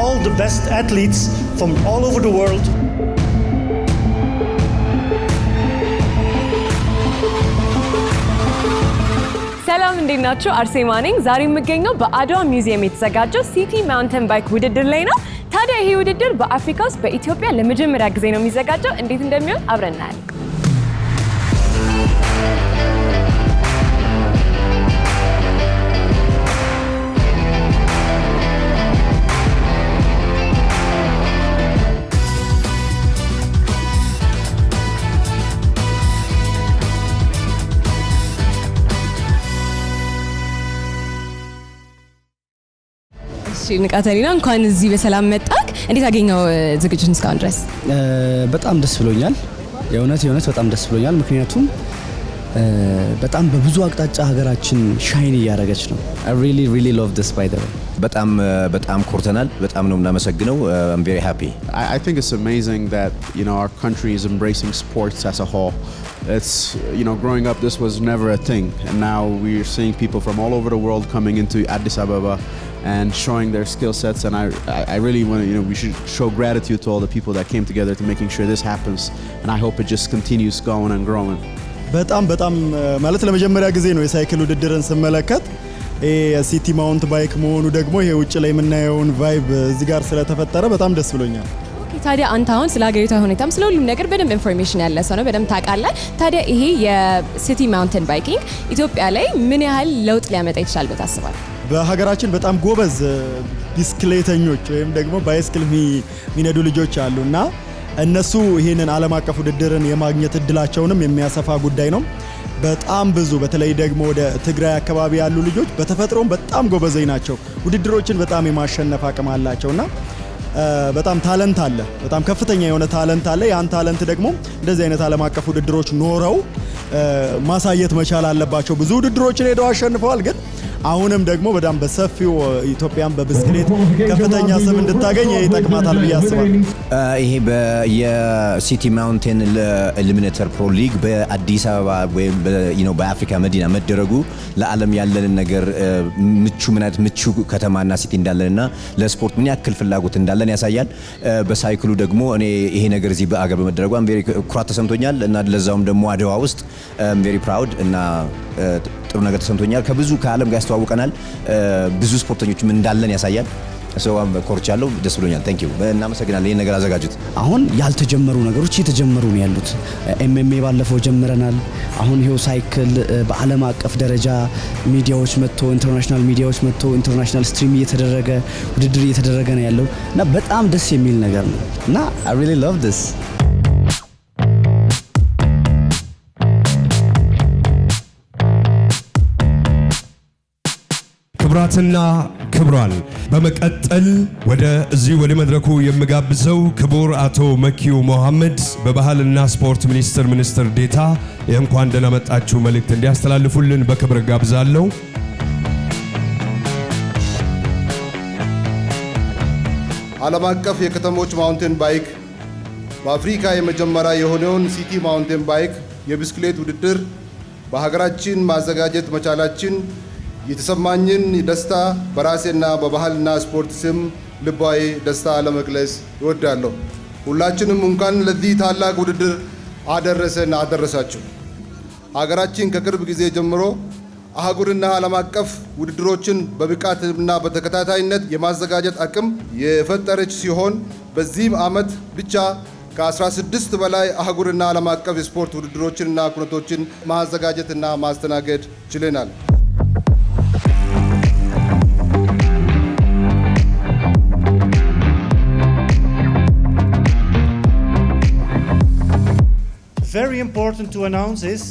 all the best athletes from all over the world. ሰላም እንዴት ናችሁ? አርሴማ ነኝ። ዛሬ የምገኘው በአድዋ ሚውዚየም የተዘጋጀው ሲቲ ማውንቴን ባይክ ውድድር ላይ ነው። ታዲያ ይሄ ውድድር በአፍሪካ ውስጥ በኢትዮጵያ ለመጀመሪያ ጊዜ ነው የሚዘጋጀው። እንዴት እንደሚሆን አብረን እናያለን። ንቃተሊና እንኳን እዚህ በሰላም መጣክ። እንዴት አገኘው ዝግጅቱን እስካሁን ድረስ? በጣም ደስ ብሎኛል። የእውነት በጣም ደስ ብሎኛል። ምክንያቱም በጣም በብዙ አቅጣጫ ሀገራችን ሻይን እያደረገች ነው። I really love this by the way. በጣም ኮርተናል። በጣም ነው የምናመሰግነው. I'm very happy. I think it's amazing that our country is embracing sports as a whole. It's growing up this was never a thing, and now we're seeing people from all over the world coming into Addis Ababa and showing their skill sets, and I really want to we should show gratitude to all the people that came together to making sure this happens, and I hope it just continues going and growing. በጣም ማለት ለመጀመሪያ ጊዜ ነው የሳይክል ውድድርን ስመለከት። ሲቲ ማውንት ባይክ መሆኑ ደግሞ ይሄ ውጭ ላይ የምናየውን ቫይብ እዚህ ጋር ስለተፈጠረ በጣም ደስ ብሎኛል። ታዲያ አንተ አሁን ስለ ሀገሪቷ ሁኔታም ስለ ሁሉም ነገር በደንብ ኢንፎርሜሽን ያለ ሰው ነው፣ በደንብ ታውቃለህ። ታዲያ ይሄ የሲቲ ማውንቴን ባይኪንግ ኢትዮጵያ ላይ ምን ያህል ለውጥ ሊያመጣ ይችላል ብለህ ታስባለህ? በሀገራችን በጣም ጎበዝ ቢስክሌተኞች ወይም ደግሞ ባይስክል የሚነዱ ልጆች አሉና እነሱ ይሄንን ዓለም አቀፍ ውድድርን የማግኘት እድላቸውንም የሚያሰፋ ጉዳይ ነው። በጣም ብዙ በተለይ ደግሞ ወደ ትግራይ አካባቢ ያሉ ልጆች በተፈጥሮም በጣም ጎበዘኝ ናቸው። ውድድሮችን በጣም የማሸነፍ አቅም አላቸውና በጣም ታለንት አለ። በጣም ከፍተኛ የሆነ ታለንት አለ። ያን ታለንት ደግሞ እንደዚህ አይነት ዓለም አቀፍ ውድድሮች ኖረው ማሳየት መቻል አለባቸው። ብዙ ውድድሮችን ሄደው አሸንፈዋል። ግን አሁንም ደግሞ በጣም በሰፊው ኢትዮጵያን በብስክሌት ከፍተኛ ስም እንድታገኝ ይጠቅማታል ብዬ አስባለሁ። ይሄ የሲቲ ማውንቴን ኤሊሚኔተር ፕሮ ሊግ በአዲስ አበባ ወይም በአፍሪካ መዲና መደረጉ ለዓለም ያለንን ነገር ምቹ ከተማና ሲቲ እንዳለንና ለስፖርት ምን ያክል ፍላጎት እንዳለን ያሳያል። በሳይክሉ ደግሞ እኔ ይሄ ነገር እዚህ በአገር በመደረጉ ቬሪ ኩራት ተሰምቶኛል እና ለዛውም ደግሞ አድዋ ውስጥ ቬሪ ፕራውድ እና ጥሩ ነገር ተሰምቶኛል። ከብዙ ከዓለም ጋር ያስተዋውቀናል። ብዙ ስፖርተኞችም እንዳለን ያሳያል። ሰው ኮርቻለሁ፣ ደስ ብሎኛል። ታንክ ዩ እናመሰግናለን። ይሄን ነገር አዘጋጁት። አሁን ያልተጀመሩ ነገሮች እየተጀመሩ ነው ያሉት። ኤምኤምኤ ባለፈው ጀምረናል። አሁን ይሄው ሳይክል በዓለም አቀፍ ደረጃ ሚዲያዎች መጥቶ ኢንተርናሽናል ሚዲያዎች መጥቶ ኢንተርናሽናል ስትሪም እየተደረገ ውድድር እየተደረገ ነው ያለው እና በጣም ደስ የሚል ነገር ነው እና I really love this. ክብራትና ክብሯን በመቀጠል ወደ መድረኩ የምጋብዘው ክቡር አቶ መኪዩ መሐመድ በባህልና ስፖርት ሚኒስትር ዴታ የእንኳን ደህና መጣችሁ መልእክት እንዲያስተላልፉልን በክብር ጋብዛለሁ። ዓለም አቀፍ የከተሞች ማውንቴን ባይክ በአፍሪካ የመጀመሪያ የሆነውን ሲቲ ማውንቴን ባይክ የብስክሌት ውድድር በሀገራችን ማዘጋጀት መቻላችን የተሰማኝን ደስታ በራሴና በባህልና ስፖርት ስም ልባዊ ደስታ ለመግለጽ እወዳለሁ። ሁላችንም እንኳን ለዚህ ታላቅ ውድድር አደረሳችሁ። ሀገራችን ከቅርብ ጊዜ ጀምሮ አህጉርና ዓለም አቀፍ ውድድሮችን በብቃትና በተከታታይነት የማዘጋጀት አቅም የፈጠረች ሲሆን በዚህም ዓመት ብቻ ከ16 በላይ አህጉርና ዓለም አቀፍ የስፖርት ውድድሮችንና ኩነቶችን ማዘጋጀትና ማስተናገድ ችለናል። Very important to announce is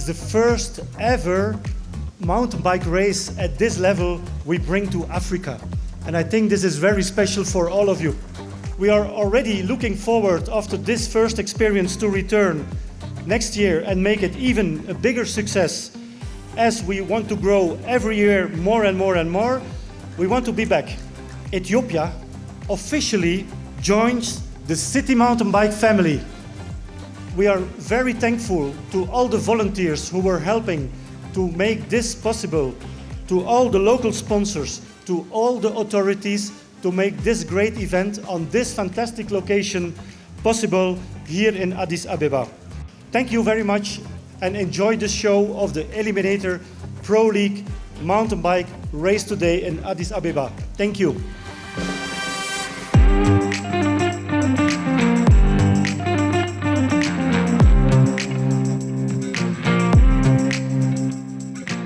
the first ever mountain bike race at this level we bring to Africa. And I think this is very special for all of you. We are already looking forward after this first experience to return next year and make it even a bigger success. As we want to grow every year more and more and more, we want to be back. Ethiopia officially joins the City Mountain Bike family. We are very thankful to all the volunteers who were helping to make this possible, to all the local sponsors, to all the authorities, to make this great event on this fantastic location possible here in Addis Ababa. Thank you very much and enjoy the show of the Eliminator Pro League mountain bike race today in Addis Ababa. Thank you.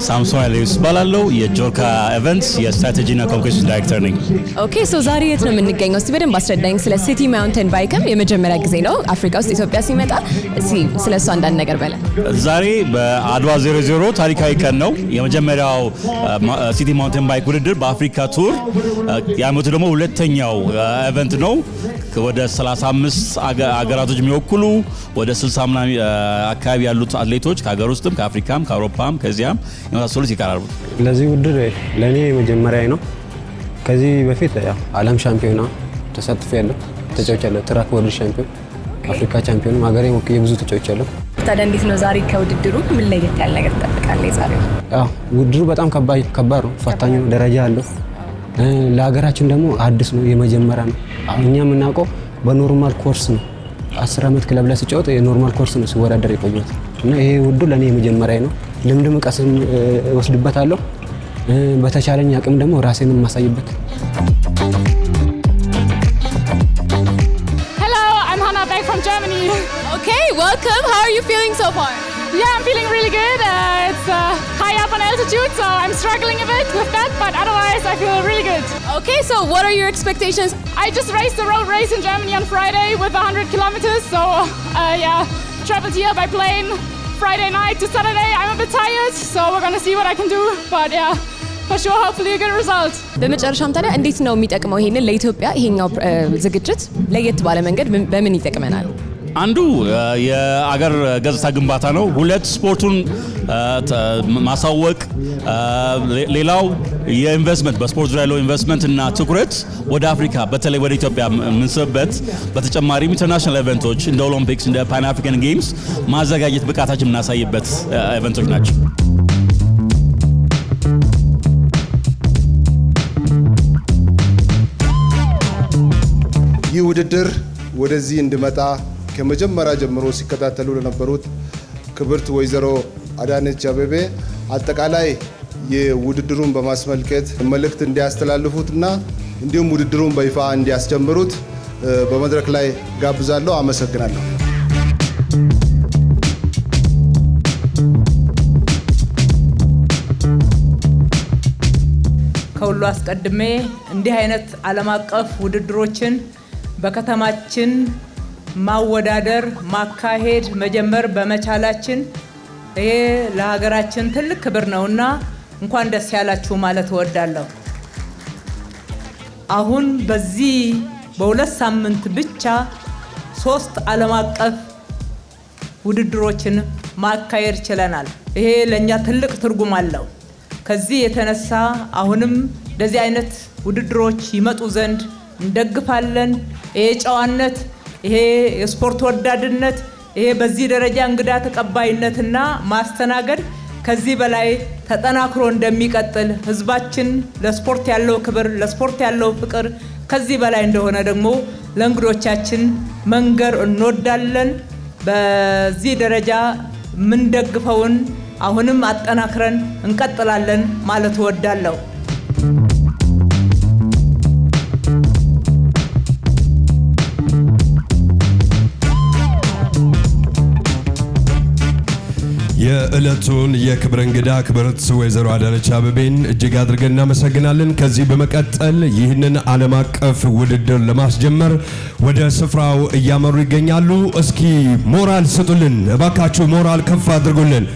ሳምሶን አለዩስ ባላለው የጆርካ ኢቨንትስ የስትራቴጂና ኮሚኒኬሽን ዳይሬክተር ነኝ። ኦኬ ሶ ዛሬ የት ነው የምንገኘው? እስቲ በደንብ አስረዳኝ። ስለ ሲቲ ማውንቴን ባይክም የመጀመሪያ ጊዜ ነው አፍሪካ ውስጥ ኢትዮጵያ ሲመጣ፣ እስቲ ስለሱ አንዳንድ ነገር በለን። ዛሬ በአድዋ 00 ታሪካዊ ቀን ነው። የመጀመሪያው ሲቲ ማውንቴን ባይክ ውድድር በአፍሪካ ቱር የዓመቱ ደግሞ ሁለተኛው ኢቨንት ነው። ወደ 35 አገራቶች የሚወክሉ ወደ 60 ምናምን አካባቢ ያሉት አትሌቶች ከሀገር ውስጥም ከአፍሪካም ከአውሮፓም ከዚያም የመሳሰሉት ይቀራሉ። ለዚህ ውድድር ለኔ መጀመሪያ ነው። ከዚህ በፊት ያው ዓለም ሻምፒዮና ተሳትፌያለሁ፣ ተጫውቻለሁ። ትራክ ወርልድ ሻምፒዮን፣ አፍሪካ ቻምፒዮን ሀገሬ ወክዬ ብዙ ተጫውቻለሁ። ታዲያ እንዴት ነው ዛሬ ከውድድሩ ምን ለየት ያለ ነገር ትጠብቃለህ? ዛሬው ያው ውድድሩ በጣም ከባድ ነው፣ ፈታኝ ነው፣ ደረጃ አለው። ለሀገራችን ደግሞ አዲስ ነው፣ የመጀመሪያ ነው። እኛ የምናውቀው በኖርማል ኮርስ ነው። 10 ዓመት ክለብ ላይ ስጫወት የኖርማል ኮርስ ነው ሲወዳደር የቆየሁት እና ይሄ ውድድር ለኔ የመጀመሪያ ነው። ልምድም ቀስም ወስድበታለሁ። በተቻለኝ አቅም ደግሞ ራሴን ማሳይበት። Hello, I'm Hannah back from Germany. Okay, welcome. How are you feeling so far? Yeah, I'm feeling really good. It's high up on altitude, so I'm struggling a bit with that, but otherwise I feel really good. Okay, so what are your expectations? I just raced a road race in Germany on Friday with 100 kilometers, so yeah, traveled here by plane Friday night to Saturday. I'm a bit tired, so we're gonna see what I can do, but yeah, for sure, hopefully a good result. በመጨረሻም ታዲያ እንዴት ነው የሚጠቅመው ይሄንን ለኢትዮጵያ ይሄኛው ዝግጅት ለየት ባለ መንገድ በምን ይጠቅመናል? አንዱ የአገር ገጽታ ግንባታ ነው። ሁለት ስፖርቱን ማሳወቅ፣ ሌላው የኢንቨስትመንት በስፖርት ዙሪያ ያለው ኢንቨስትመንት እና ትኩረት ወደ አፍሪካ በተለይ ወደ ኢትዮጵያ የምንስብበት፣ በተጨማሪም ኢንተርናሽናል ኢቨንቶች እንደ ኦሎምፒክስ እንደ ፓን አፍሪካን ጌምስ ማዘጋጀት ብቃታችን የምናሳይበት ኢቨንቶች ናቸው። ይህ ውድድር ወደዚህ እንድመጣ ከመጀመሪያ ጀምሮ ሲከታተሉ ለነበሩት ክብርት ወይዘሮ አዳነች አቤቤ አጠቃላይ የውድድሩን በማስመልከት መልእክት እንዲያስተላልፉትና እንዲሁም ውድድሩን በይፋ እንዲያስጀምሩት በመድረክ ላይ ጋብዛለሁ። አመሰግናለሁ። ከሁሉ አስቀድሜ እንዲህ አይነት ዓለም አቀፍ ውድድሮችን በከተማችን ማወዳደር፣ ማካሄድ፣ መጀመር በመቻላችን ይሄ ለሀገራችን ትልቅ ክብር ነውና እንኳን ደስ ያላችሁ ማለት እወዳለሁ። አሁን በዚህ በሁለት ሳምንት ብቻ 3 ዓለም አቀፍ ውድድሮችን ማካሄድ ችለናል። ይሄ ለኛ ትልቅ ትርጉም አለው። ከዚህ የተነሳ አሁንም እንደዚህ አይነት ውድድሮች ይመጡ ዘንድ እንደግፋለን። ይሄ ጨዋነት፣ ይሄ የስፖርት ወዳድነት፣ ይሄ በዚህ ደረጃ እንግዳ ተቀባይነትና ማስተናገድ ከዚህ በላይ ተጠናክሮ እንደሚቀጥል ህዝባችን ለስፖርት ያለው ክብር፣ ለስፖርት ያለው ፍቅር ከዚህ በላይ እንደሆነ ደግሞ ለእንግዶቻችን መንገር እንወዳለን። በዚህ ደረጃ ምን ደግፈውን አሁንም አጠናክረን እንቀጥላለን ማለት እወዳለሁ። የዕለቱን የክብር እንግዳ ክብርት ወይዘሮ አዳነች አቤቤን እጅግ አድርገን እናመሰግናለን። ከዚህ በመቀጠል ይህንን ዓለም አቀፍ ውድድር ለማስጀመር ወደ ስፍራው እያመሩ ይገኛሉ። እስኪ ሞራል ስጡልን እባካችሁ፣ ሞራል ከፍ አድርጉልን።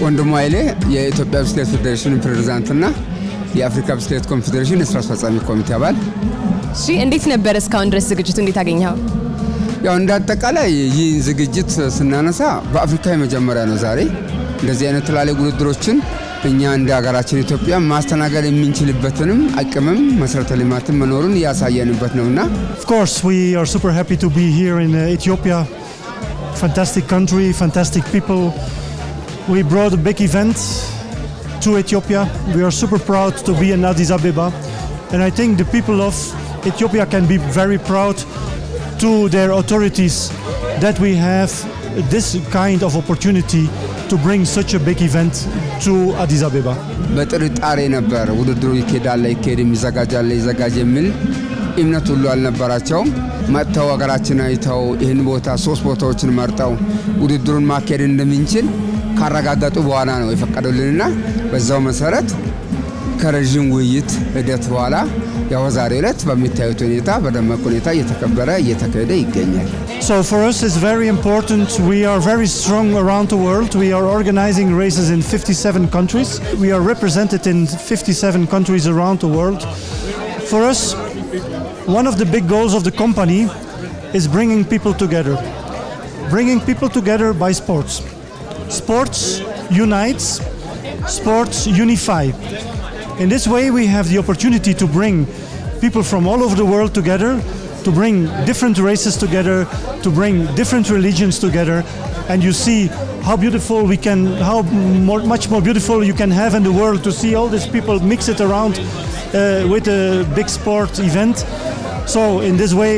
ወንድሙ ኃይሌ የኢትዮጵያ ብስክሌት ፌዴሬሽን ፕሬዝዳንትና የአፍሪካ ብስክሌት ኮንፌዴሬሽን የስራ አስፈጻሚ ኮሚቴ አባል። እሺ፣ እንዴት ነበር እስካሁን ድረስ ዝግጅቱ? እንዴት አገኘኸው? ያው እንዳጠቃላይ ይህን ዝግጅት ስናነሳ በአፍሪካ የመጀመሪያ ነው ዛሬ እንደዚህ አይነት ትላልቅ ውድድሮችን እኛ እንደ ሀገራችን ኢትዮጵያ ማስተናገድ የምንችልበትንም አቅምም መሰረተ ልማትን መኖሩን ያሳየንበት ነውና Of course we are super happy to be here in Ethiopia. Fantastic country, fantastic people. We brought a big event to Ethiopia. We are super proud to be in Addis Ababa, and I think the people of Ethiopia can be very proud to their authorities that we have this kind of opportunity to bring such a big event to Addis Ababa. በጥርጣሬ ነበር ውድድሩ ይኬዳል ይዘጋጅ የሚል እምነት ሁሉ አልነበራቸውም። መጥተው ሀገራችን አይተው ይህን ቦታ 3 ቦታዎችን መርጠው ውድድሩን ማካሄድ እንደምንችል ካረጋገጡ በኋላ ነው የፈቀዱልንና በዛው መሰረት ከረጅም ውይይት ሂደት በኋላ ያው ዛሬ ዕለት በሚታዩት ሁኔታ በደማቅ ሁኔታ እየተካሄደ ይገኛል። So for us it's very important. We are very strong around the world. We are organizing races in 57 countries. We are represented in 57 countries around the world. For us, one of the big goals of the company is bringing people together. Bringing people together by sports. Sports unites, sports unify. In this way we have the opportunity to bring people from all over the world together, to bring different races together, to bring different religions together, and you see how beautiful much more beautiful you can have in the world to see all these people mix it around with a big sport event. So in this way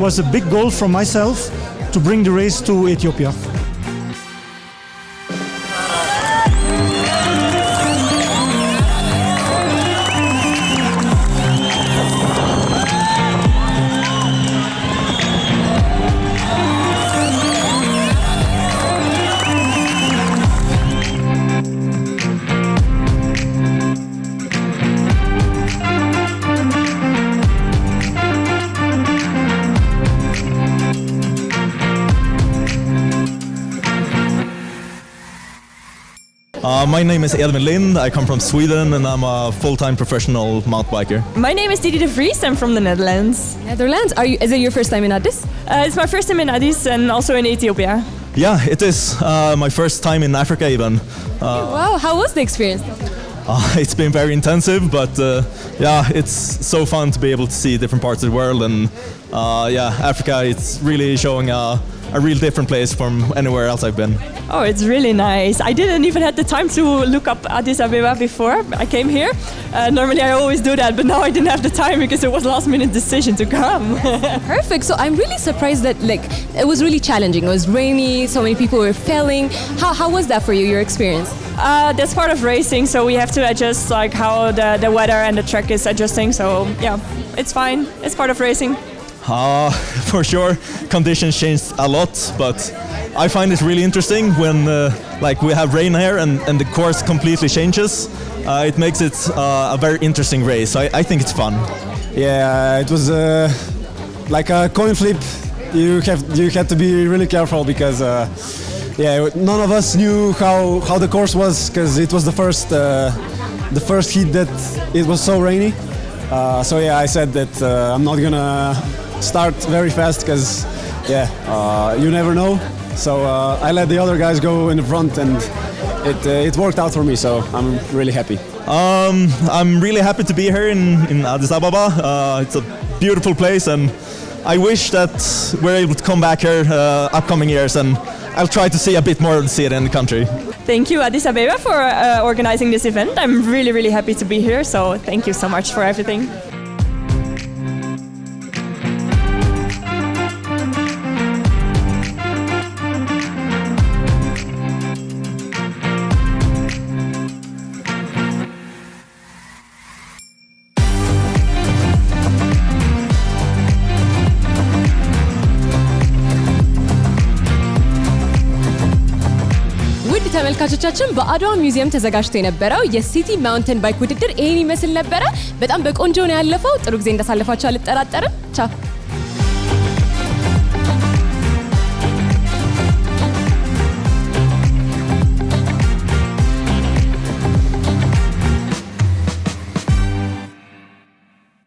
was a big goal from myself to bring the race to Ethiopia. My name is Edvin Lind. I come from Sweden and I'm a full-time professional mountain biker. My name is Didi de Vries. I'm from the Netherlands. Netherlands? Is it your first time in Addis? It's my first time in Addis and also in Ethiopia. Yeah, it is my first time in Africa even. Wow, how was the experience? It's been very intensive, but yeah, it's so fun to be able to see different parts of the world and yeah, Africa, it's really showing a real different place from anywhere else I've been. Oh, it's really nice. I didn't even have the time to look up Addis Ababa before I came here. Normally I always do that, but now I didn't have the time because it was a last-minute decision to come. Perfect. So I'm really surprised that it was really challenging. It was rainy, so many people were failing. How was that for you, your experience? That's part of racing, so we have to adjust how the weather and the track is adjusting. So yeah, it's fine. It's part of racing. For sure, conditions changed a lot, but I find it really interesting when we have rain here and the course completely changes. It makes it a very interesting race. I think it's fun. Yeah, it was like a coin flip. You had to be really careful because none of us knew how the course was because it was the first heat that it was so rainy. So yeah, I said that I'm not gonna start very fast because you never know. So I let the other guys go in the front and it worked out for me, so I'm really happy. I'm really happy to be here in Addis Ababa. It's a beautiful place and I wish that we're able to come back here upcoming years and I'll try to see a bit more of the city and the country. Thank you Addis Ababa for organizing this event. I'm really, really happy to be here, so thank you so much for everything. ተመልካቾቻችን በአድዋ ሚውዚየም ተዘጋጅቶ የነበረው የሲቲ ማውንቴን ባይክ ውድድር ይሄን ይመስል ነበረ። በጣም በቆንጆ ነው ያለፈው። ጥሩ ጊዜ እንዳሳለፋችሁ አልጠራጠርም። ቻው